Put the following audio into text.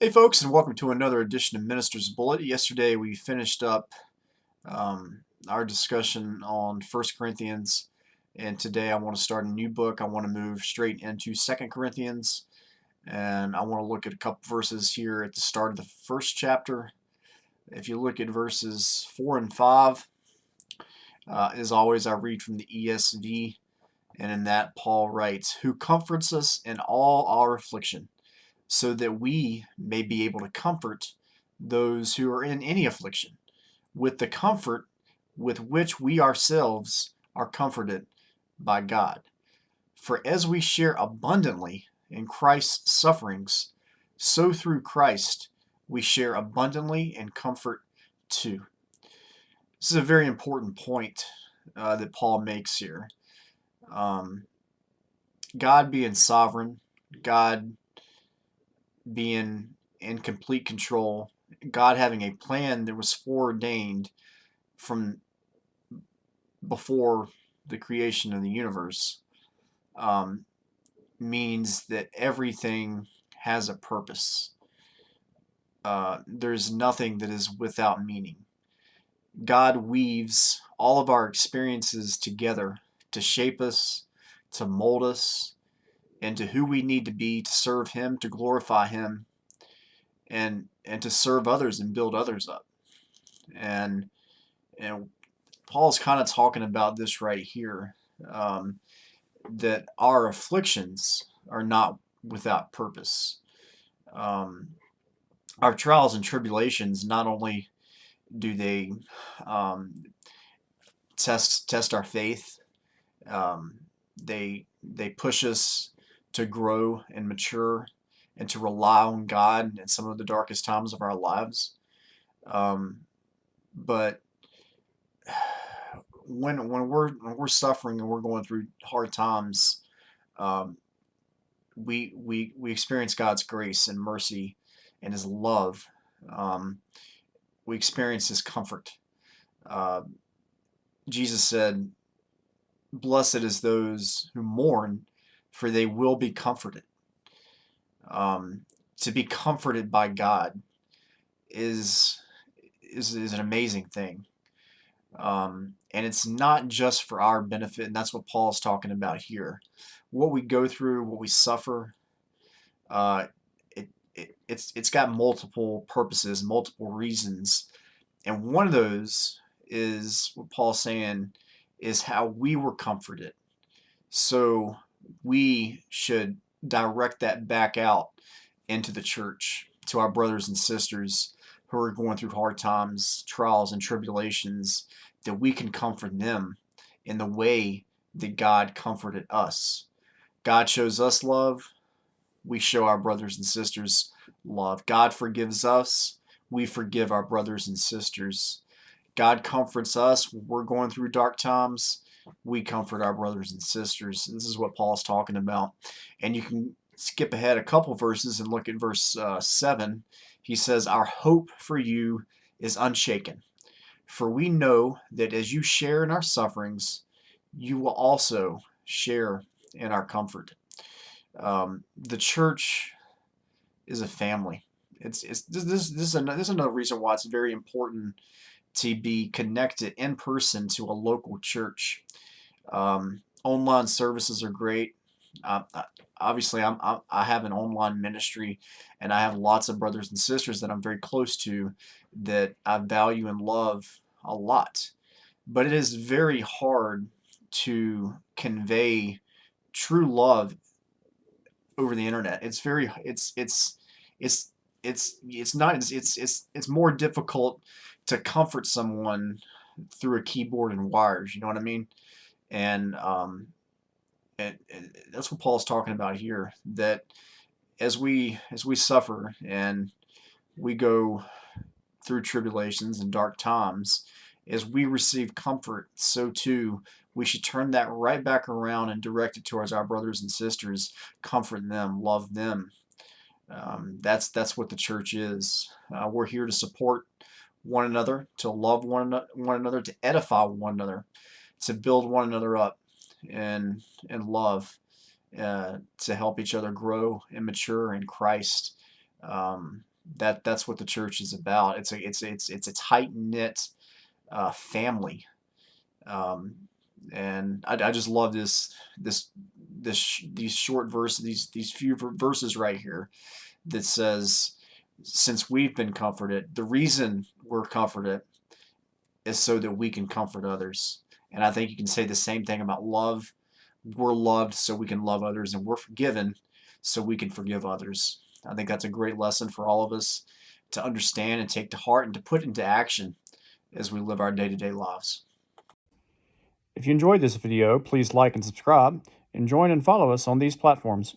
Hey folks, and welcome to another edition of Minister's Bullet. Yesterday we finished up our discussion on First Corinthians, and today I want to start a new book. I want to move straight into Second Corinthians, and I want to look at a couple verses here at the start of the first chapter. If you look at verses 4 and 5, as always, I read from the ESV, and in that Paul writes, "Who comforts us in all our affliction, so that we may be able to comfort those who are in any affliction with the comfort with which we ourselves are comforted by God. For as we share abundantly in Christ's sufferings, so through Christ we share abundantly in comfort too." This is a very important point that Paul makes here. Um, God being sovereign, God being in complete control, God having a plan that was foreordained from before the creation of the universe, um, means that everything has a purpose. There's nothing that is without meaning. God weaves all of our experiences together to shape us, to mold us, into who we need to be to serve Him, to glorify Him, and to serve others and build others up. And and Paul's kind of talking about this right here, that our afflictions are not without purpose. Um, our trials and tribulations, not only do they um, test our faith, um, they push us to grow and mature and to rely on God in some of the darkest times of our lives. Um, but when we're suffering and we're going through hard times, um, we experience God's grace and mercy and His love. Um, we experience His comfort. Uh, Jesus said, "Blessed is those who mourn, for they will be comforted." To be comforted by God is is an amazing thing. And it's not just for our benefit, and that's what Paul's talking about here. What we go through, what we suffer, uh, it's got multiple purposes, multiple reasons, and one of those is what Paul's saying is how we were comforted. So we should direct that back out into the church, to our brothers and sisters who are going through hard times, trials, and tribulations, that we can comfort them in the way that God comforted us. God shows us love, we show our brothers and sisters love. God forgives us, we forgive our brothers and sisters. God comforts us when we're going through dark times, we comfort our brothers and sisters. This is what Paul's talking about. And you can skip ahead a couple verses and look at verse 7. He says, "Our hope for you is unshaken, for we know that as you share in our sufferings, you will also share in our comfort." The church is a family. This is another reason why it's very important to be connected in person to a local church. Online services are great. Obviously, I have an online ministry, and I have lots of brothers and sisters that I'm very close to that I value and love a lot. But it is very hard to convey true love over the internet. It's not it's more difficult to comfort someone through a keyboard and wires. You know what I mean? And and that's what Paul's talking about here. That as we suffer and we go through tribulations and dark times, as we receive comfort, so too we should turn that right back around and direct it towards our brothers and sisters, comfort them, love them. That's what the church is. We're here to support one another, to love one another, to edify one another, to build one another up in love, to help each other grow and mature in Christ. That's what the church is about. It's a tight knit family, um, and I just love these short verses, these few verses right here that says, since we've been comforted, the reason we're comforted is so that we can comfort others. And I think you can say the same thing about love. We're loved so we can love others, and we're forgiven so we can forgive others. I think that's a great lesson for all of us to understand and take to heart and to put into action as we live our day-to-day lives. If you enjoyed this video, please like and subscribe, and join and follow us on these platforms.